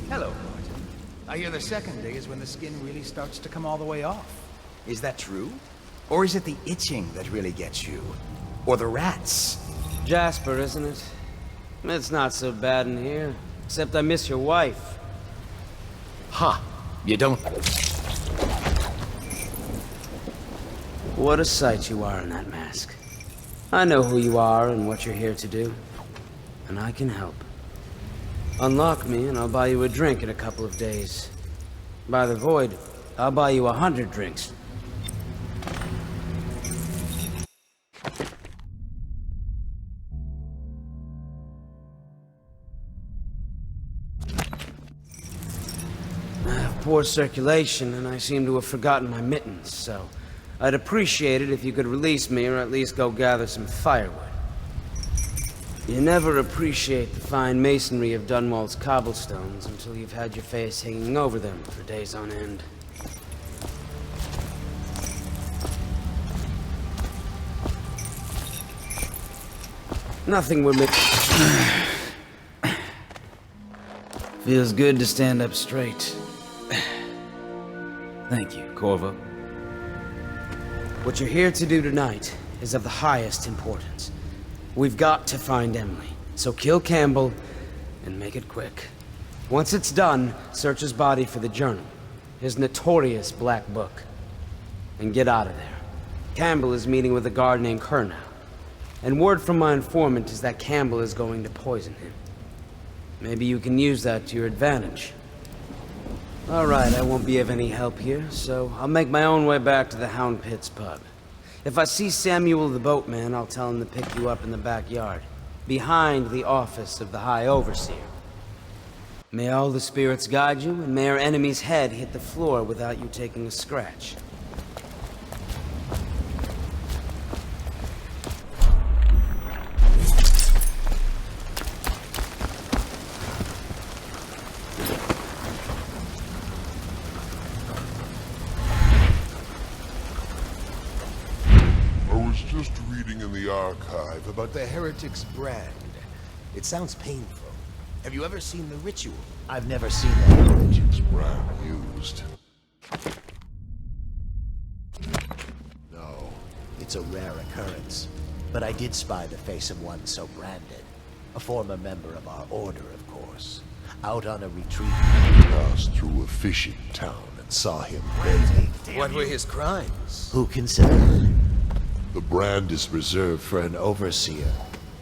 Hello, Martin. I hear the second day is when the skin really starts to come all the way off. Is that true? Or is it the itching that really gets you? Or the rats? Jasper, isn't it? It's not so bad in here. Except I miss your wife. Huh. You don't... What a sight you are in that mask. I know who you are and what you're here to do. And I can help. Unlock me and I'll buy you a drink in a couple of days. By the Void, I'll buy you 100 drinks. I have poor circulation and I seem to have forgotten my mittens, so I'd appreciate it if you could release me or at least go gather some firewood. You never appreciate the fine masonry of Dunwall's cobblestones until you've had your face hanging over them for days on end. Nothing would make... Feels good to stand up straight. Thank you, Corvo. What you're here to do tonight is of the highest importance. We've got to find Emily, so kill Campbell and make it quick. Once it's done, search his body for the journal, his notorious black book, and get out of there. Campbell is meeting with a guard named Kernow, and word from my informant is that Campbell is going to poison him. Maybe you can use that to your advantage. All right, I won't be of any help here, so I'll make my own way back to the Hound Pits pub. If I see Samuel the boatman, I'll tell him to pick you up in the backyard, behind the office of the High Overseer. May all the spirits guide you, and may our enemy's head hit the floor without you taking a scratch. Just reading in the archive about the heretic's brand. It sounds painful. Have you ever seen the ritual? I've never seen the heretic's brand used. No, it's a rare occurrence. But I did spy the face of one so branded. A former member of our order, of course. Out on a retreat, we passed through a fishing town and saw him bathing. What were his crimes? Who can say? The brand is reserved for an overseer,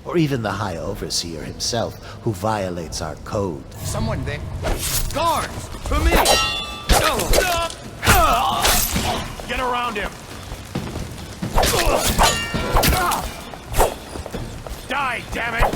or even the High Overseer himself, who violates our code. Someone there... Guards! For me! Get around him! Die, damn it!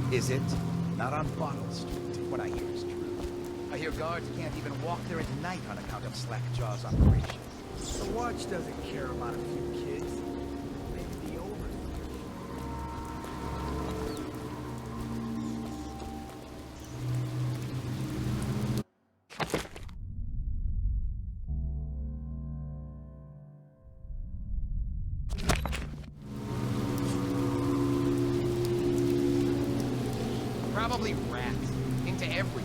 Is it? Not on Bottle Street. What I hear is true. I hear guards can't even walk there at night on account of Slackjaw's operation. The watch doesn't care about a few kids. Maybe the over. Probably rats. Into everything.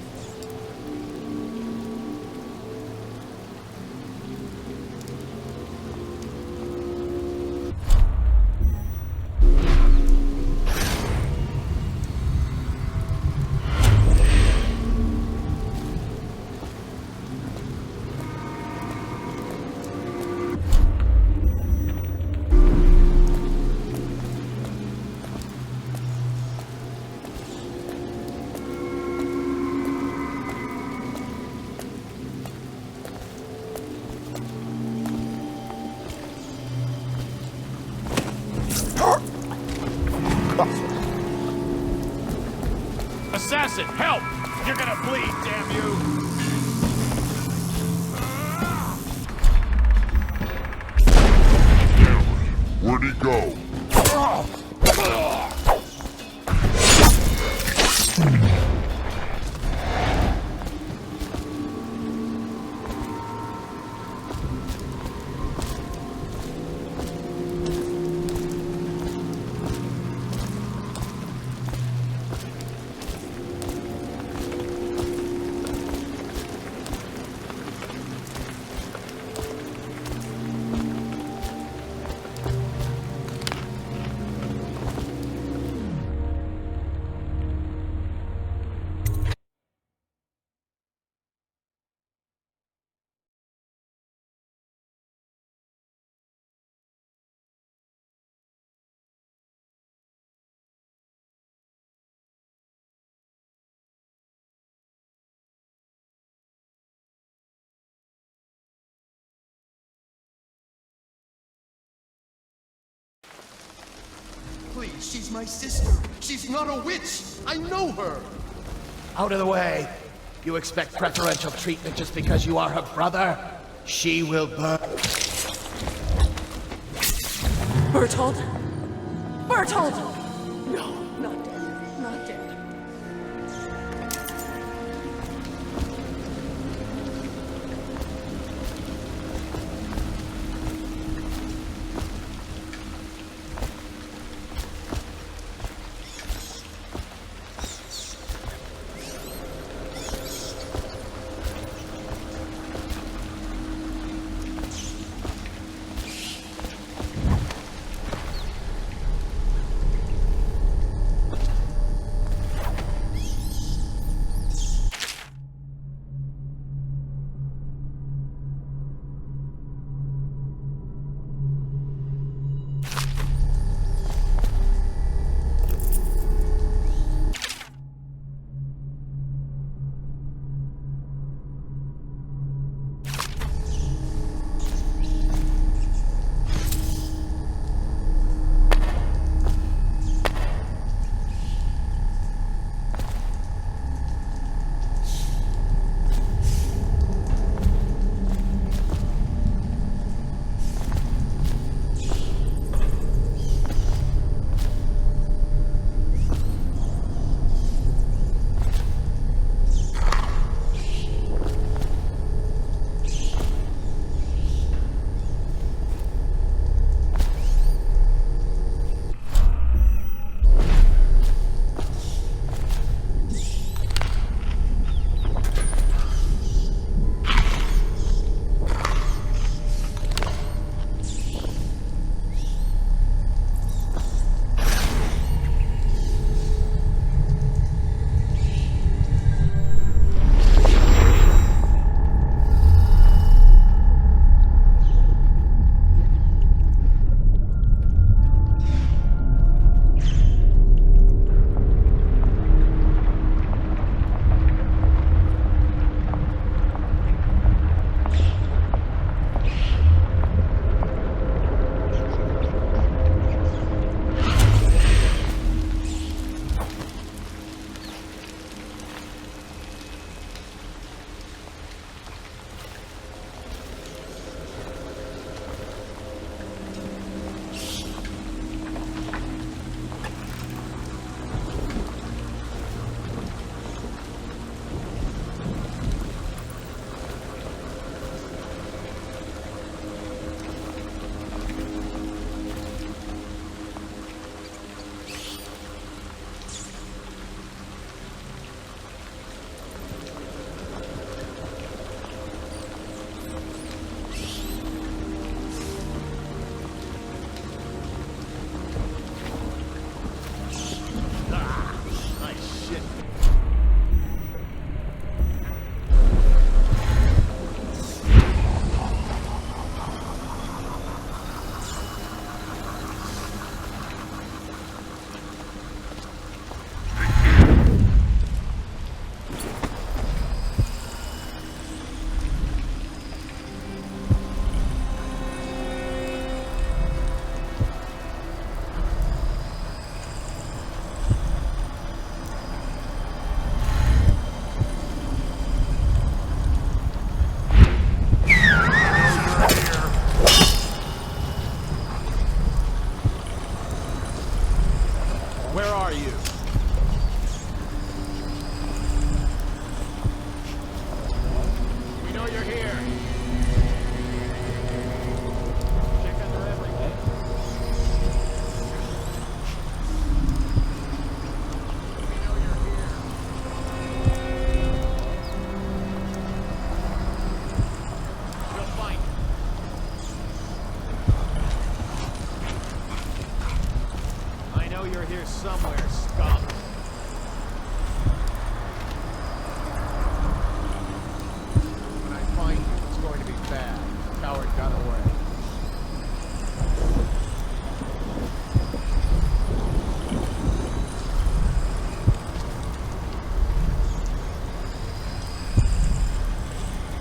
Assassin, help! You're gonna bleed, damn you! Where'd he go? Please, she's my sister. She's not a witch. I know her. Out of the way. You expect preferential treatment just because you are her brother? She will burn. Bertold? Bertold! No, not dead. Not dead. are you? We know you're here. Check under everything. We know you're here. We'll find you. I know you're here somewhere, scum. When I find you, it's going to be bad. The coward got away.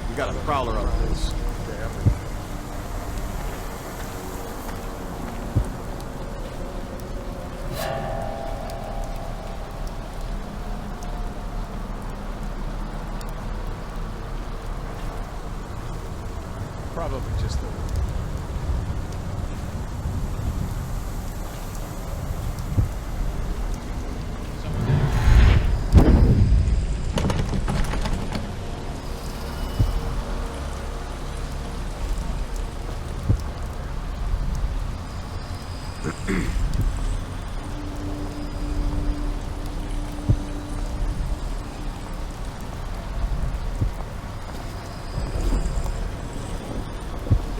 We got a prowler on this. Probably just the...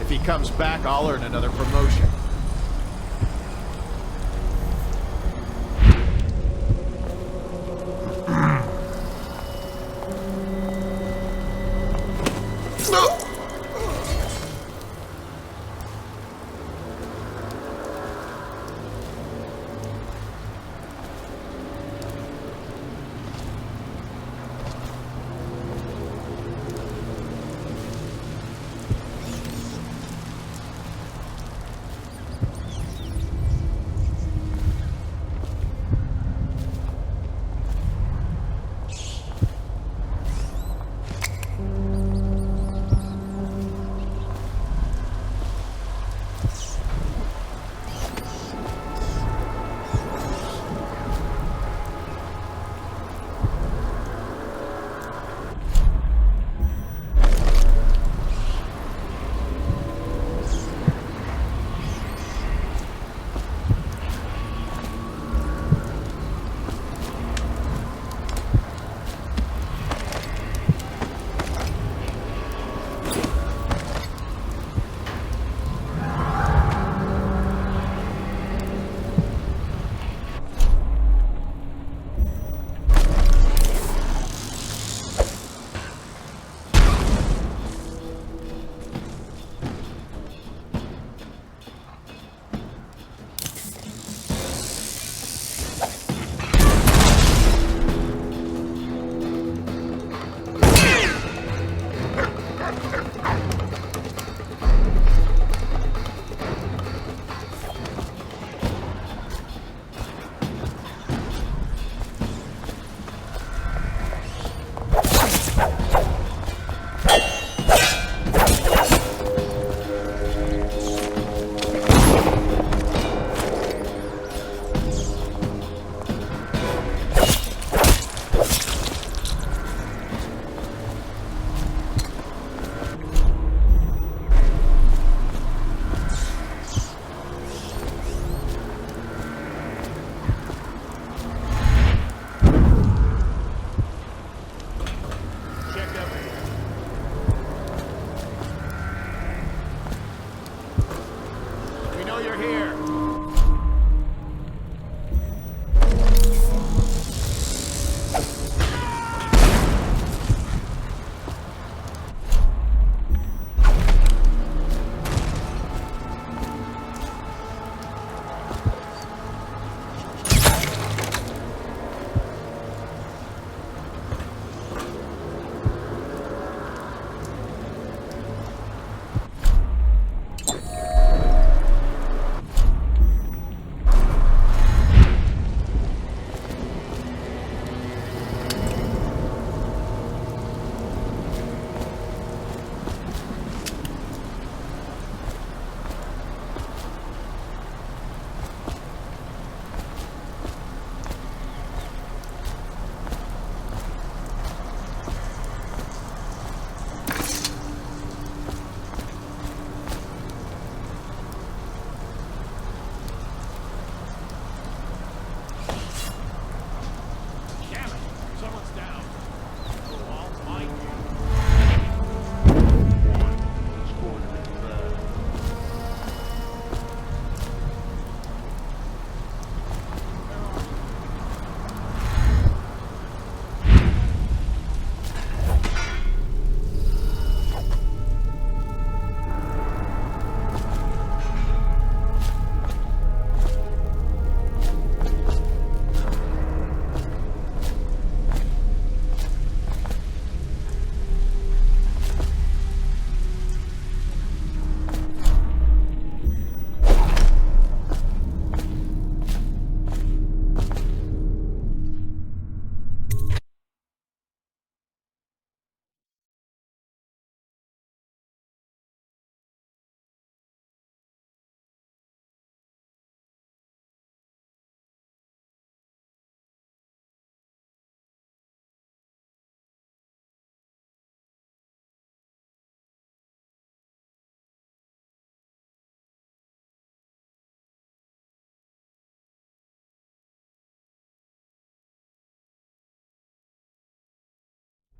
If he comes back, I'll earn another promotion.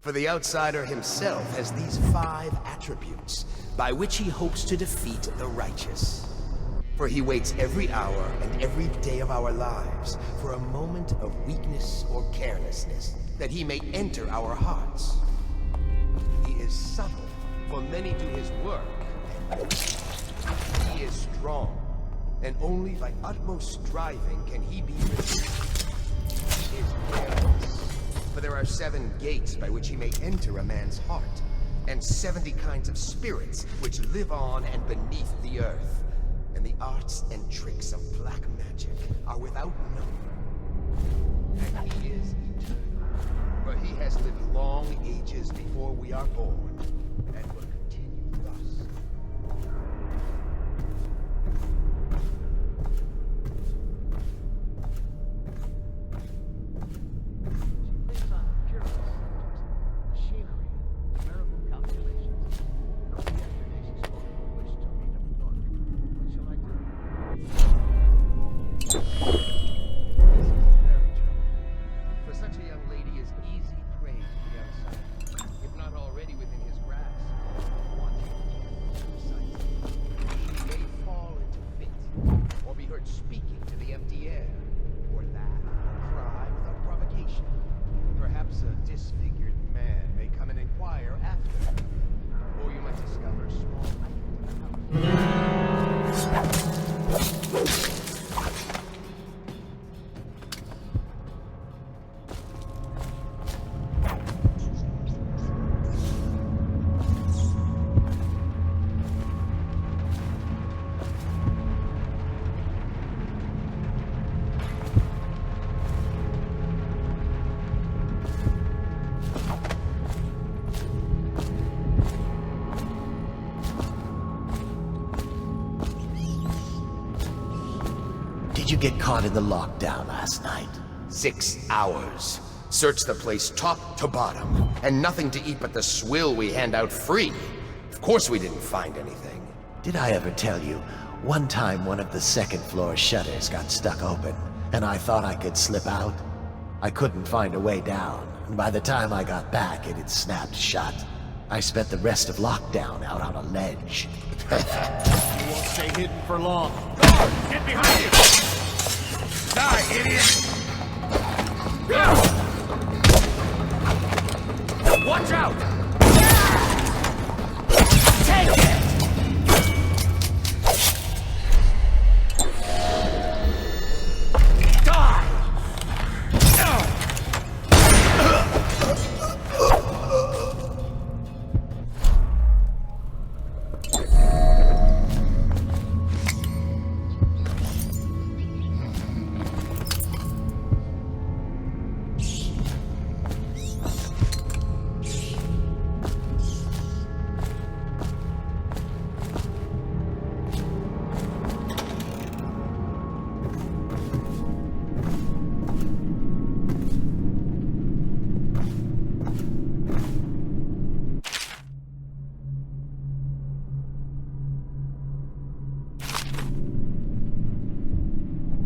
For the outsider himself has these 5 attributes by which he hopes to defeat the righteous. For he waits every hour and every day of our lives for a moment of weakness or carelessness, that he may enter our hearts. He is subtle, for many do his work, and he is strong, and only by utmost striving can he be resisted. He is careless, for there are 7 gates by which he may enter a man's heart, and 70 kinds of spirits which live on and beneath the earth. And the arts and tricks of black magic are without number. And he is eternal, for he has lived long ages before we are born, and will continue thus. Based on pure subjects, machinery, numerical calculations. Only yesterday she spoke of a wish to meet up daughter. What shall I do? This is very troubling. For such a young lady is easy prey to the outside, if not already within his grasp. Wanting she may fall into fit, or be heard speaking to the empty air, or laugh or cry without provocation. Perhaps a disfigured man may come and inquire after her, or you might discover small items in the house. Did you get caught in the lockdown last night? 6 hours. Searched the place top to bottom, and nothing to eat but the swill we hand out free. Of course we didn't find anything. Did I ever tell you, one time one of the second floor shutters got stuck open, and I thought I could slip out? I couldn't find a way down, and by the time I got back, it had snapped shut. I spent the rest of lockdown out on a ledge. You won't stay hidden for long. Get behind you! Die, idiot! Watch out! Take it! Die!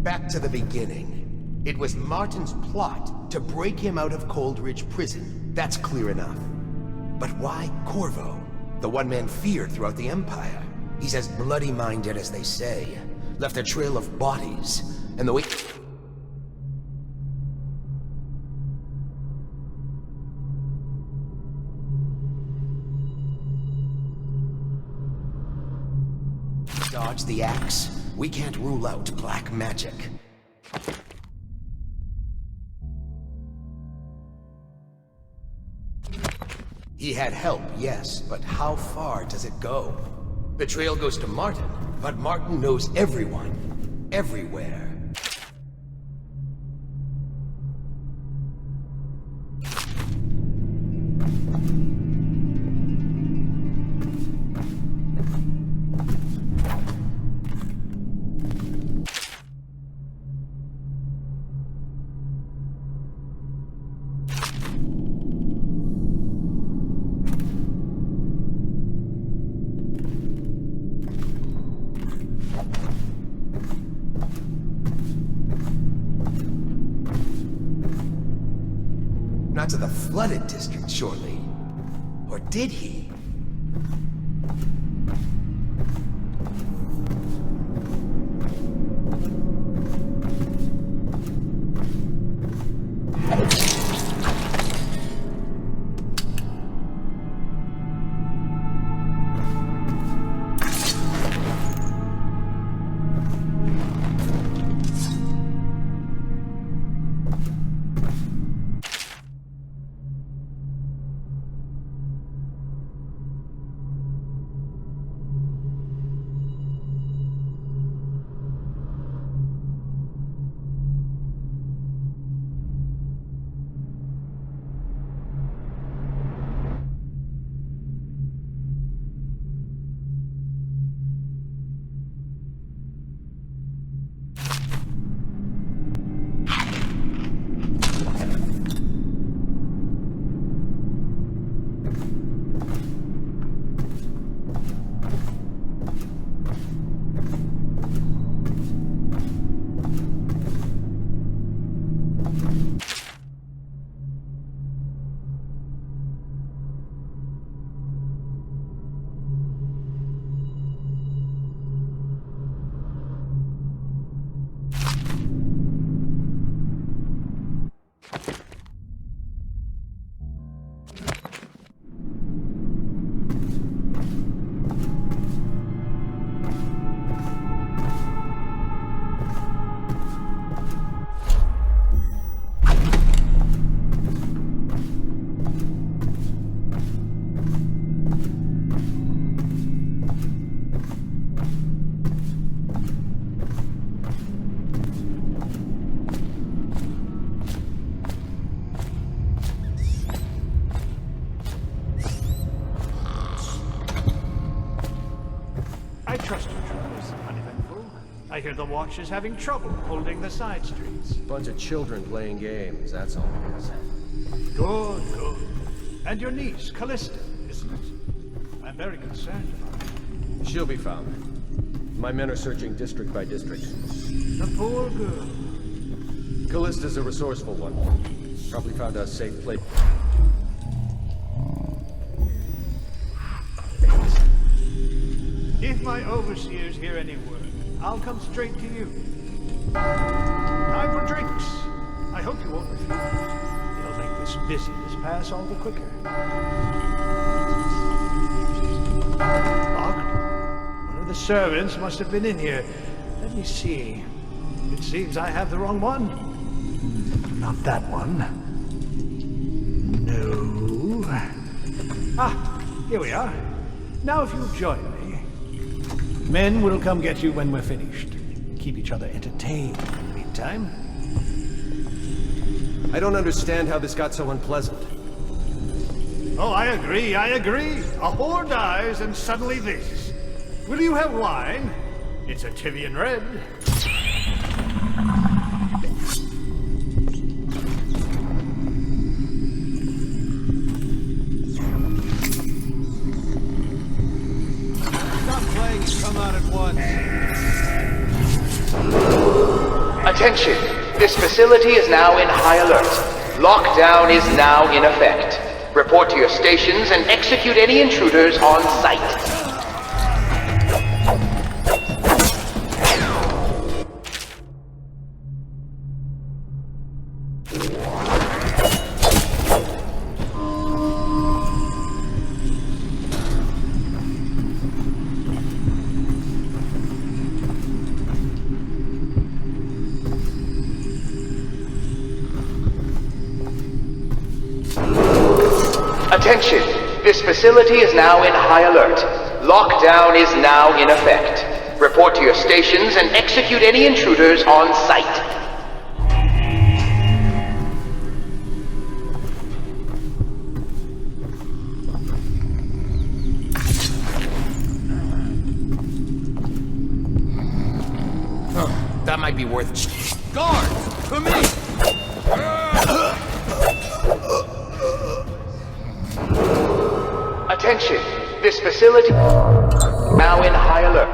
Back to the beginning. It was Martin's plot to break him out of Coldridge Prison. That's clear enough. But why Corvo? The one man feared throughout the Empire. He's as bloody-minded as they say. Left a trail of bodies. And the way... dodge the axe. We can't rule out black magic. He had help, yes, but how far does it go? The trail goes to Martin, but Martin knows everyone, everywhere. Not to the flooded district, surely. Or did he? I trust your trip is uneventful. I hear the watch is having trouble holding the side streets. Bunch of children playing games, that's all it is. Good, good. And your niece, Callista, isn't it? I'm very concerned about her. She'll be found. My men are searching district by district. The poor girl. Callista's a resourceful one. Probably found a safe place. If my overseers hear any word, I'll come straight to you. Time for drinks. I hope you won't refuse. It'll make this business pass all the quicker. Locked? One of the servants must have been in here. Let me see. It seems I have the wrong one. Not that one. No. Ah, here we are. Now if you'll join me. Men will come get you when we're finished. Keep each other entertained in the meantime. I don't understand how this got so unpleasant. Oh, I agree, I agree. A whore dies and suddenly this. Will you have wine? It's a Tivian red. Come out at once. Attention! This facility is now in high alert. Lockdown is now in effect. Report to your stations and execute any intruders on sight. Attention! This facility is now in high alert. Lockdown is now in effect. Report to your stations and execute any intruders on sight. That might be worth it. Guard! For me! Attention! This facility now in high alert.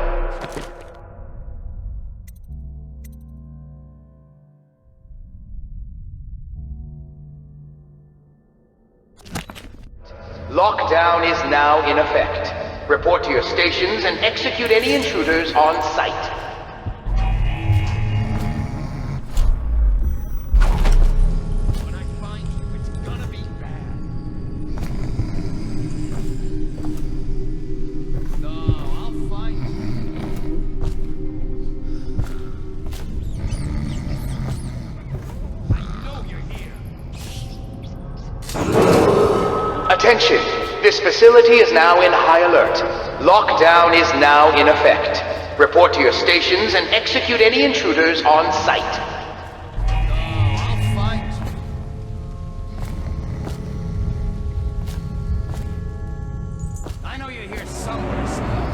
Lockdown is now in effect. Report to your stations and execute any intruders on site. When I find you, it's gonna be bad. No, I'll find you. I know you're here. Attention! This facility is now in high alert. Lockdown is now in effect. Report to your stations and execute any intruders on site. I'll find you. I know you're here somewhere, Scott.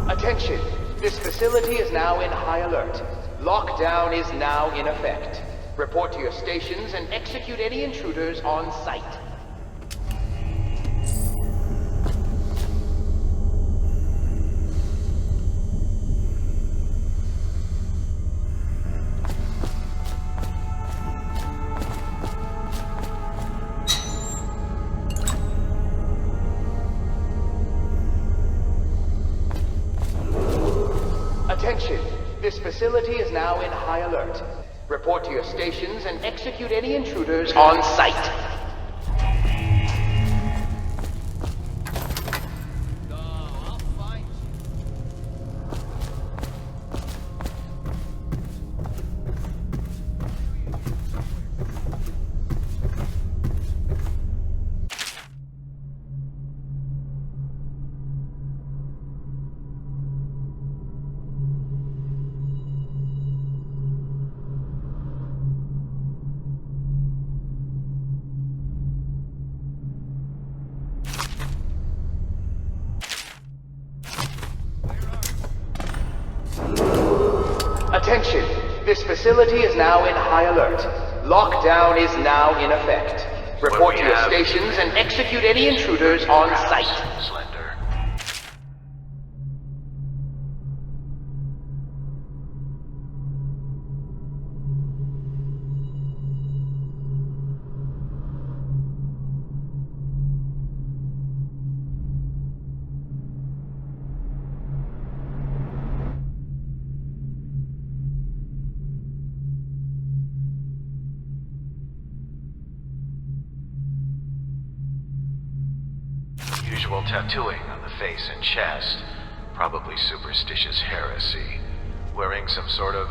Attention! This facility is now in high alert. Lockdown is now in effect. Report to your stations and execute any intruders on site. Attention! This facility is now in high alert. Report to your stations and execute any intruders on site. No, I'll find you. Attention! This facility is now in high alert. Lockdown is now in effect. Report to your stations and execute any intruders on site. Slender. Usual tattooing on the face and chest. Probably superstitious heresy. Wearing some sort of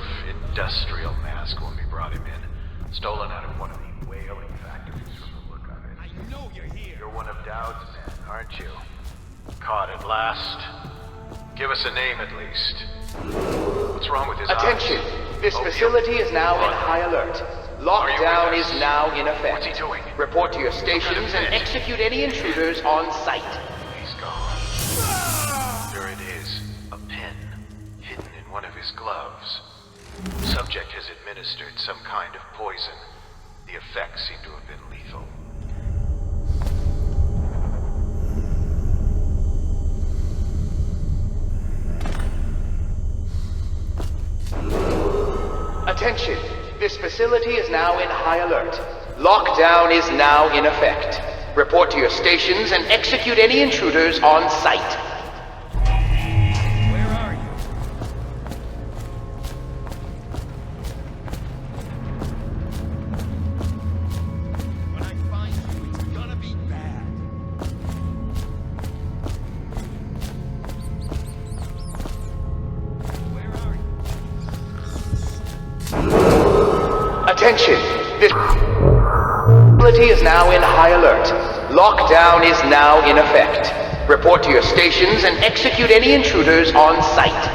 industrial mask when we brought him in. Stolen out of one of the whaling factories from the look of it. I know you're here. You're one of Dowd's men, aren't you? Caught at last. Give us a name at least. What's wrong with his Attention! eyes? This Opium. facility is now in high alert. Lockdown is now in effect. What's he doing? Report to your stations and execute any intruders on site. He's gone. There it is. A pen. Hidden in one of his gloves. Subject has administered some kind of poison. The effects seem to have been lethal. Attention! This facility is now in high alert. Lockdown is now in effect. Report to your stations and execute any intruders on site. Where are you? When I find you, it's gonna be bad. Where are you? Attention! This facility is now in high alert. Lockdown is now in effect. Report to your stations and execute any intruders on site.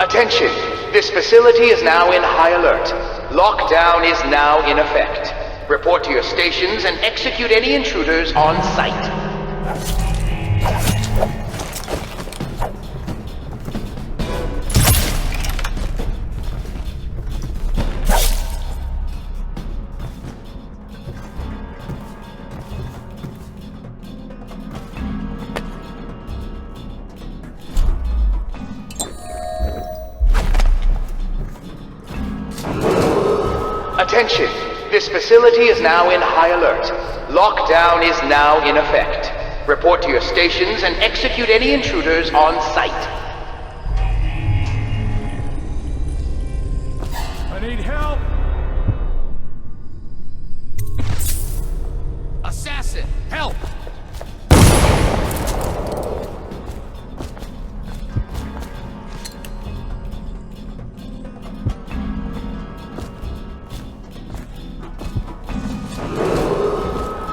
Attention! this facility is now in high alert. Lockdown is now in effect. Report to your stations and execute any intruders on site. Attention! This facility is now in high alert. Lockdown is now in effect. Report to your stations and execute any intruders on site. I need help! Assassin, help!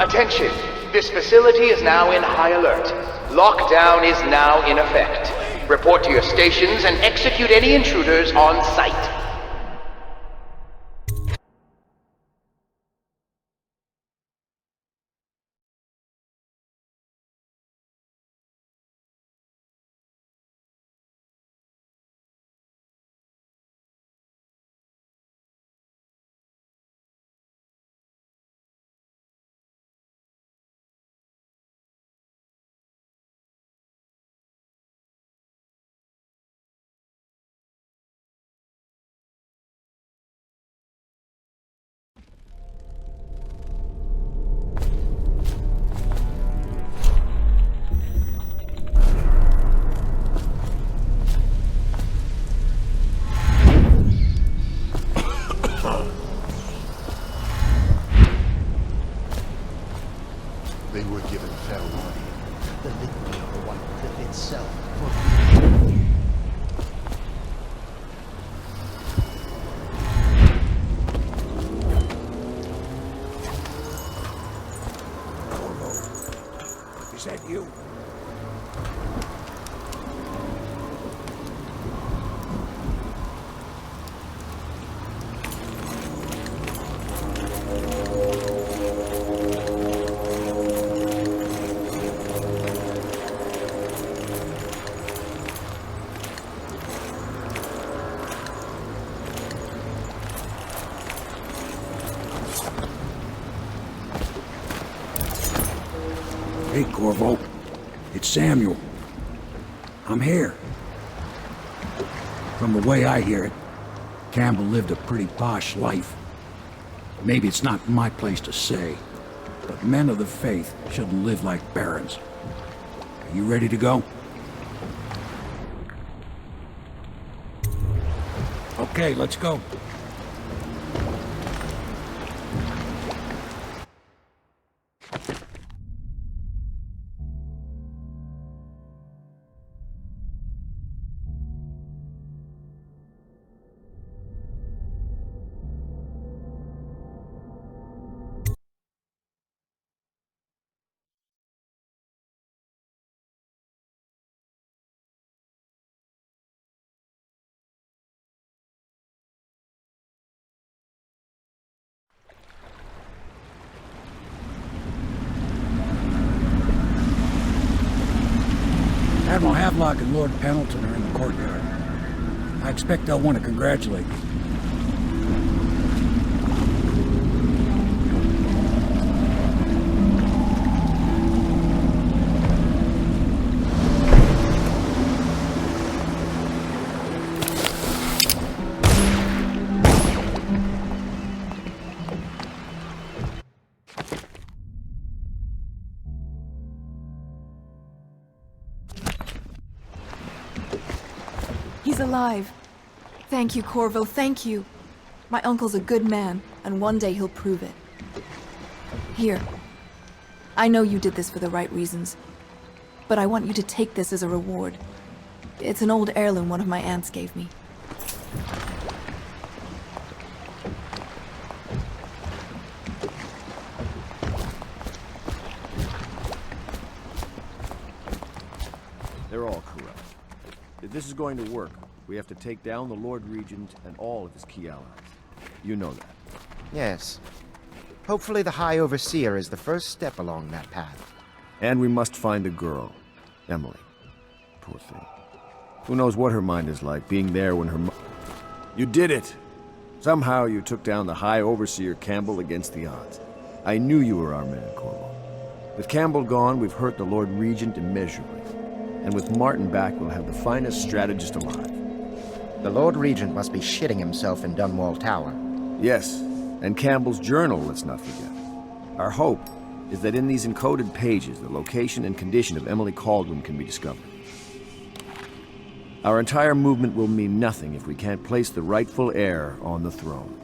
Attention! This facility is now in high alert. Lockdown is now in effect. Report to your stations and execute any intruders on site. They were given fair warning. The litany of the White Cliff itself. Is that you? Hey, Corvo. It's Samuel. I'm here. From the way I hear it, Campbell lived a pretty posh life. Maybe it's not my place to say, but men of the faith shouldn't live like barons. Are you ready to go? Okay, let's go. Admiral Havelock and Lord Pendleton are in the courtyard. I expect they'll want to congratulate you. He's alive. Thank you, Corvo, thank you. My uncle's a good man, and one day he'll prove it. Here. I know you did this for the right reasons, but I want you to take this as a reward. It's an old heirloom one of my aunts gave me. They're all corrupt. If this is going to work, we have to take down the Lord Regent and all of his key allies. You know that. Yes. Hopefully the High Overseer is the first step along that path. And we must find the girl, Emily. Poor thing. Who knows what her mind is like, being there when her You did it! Somehow you took down the High Overseer Campbell against the odds. I knew you were our man, Corvo. With Campbell gone, we've hurt the Lord Regent immeasurably. And with Martin back, we'll have the finest strategist alive. The Lord Regent must be shitting himself in Dunwall Tower. Yes, and Campbell's journal, let's not forget. Our hope is that in these encoded pages, the location and condition of Emily Caldwin can be discovered. Our entire movement will mean nothing if we can't place the rightful heir on the throne.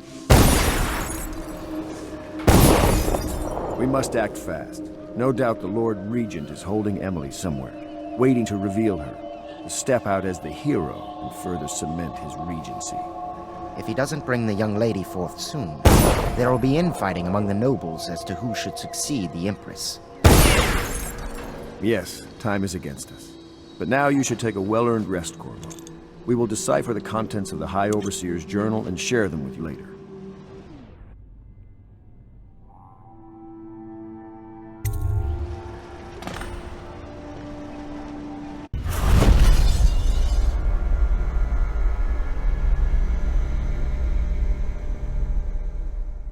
We must act fast. No doubt the Lord Regent is holding Emily somewhere, waiting to reveal her, to step out as the hero and further cement his regency. If he doesn't bring the young lady forth soon, there will be infighting among the nobles as to who should succeed the Empress. Yes, time is against us. But now you should take a well-earned rest, Corvo. We will decipher the contents of the High Overseer's journal and share them with you later.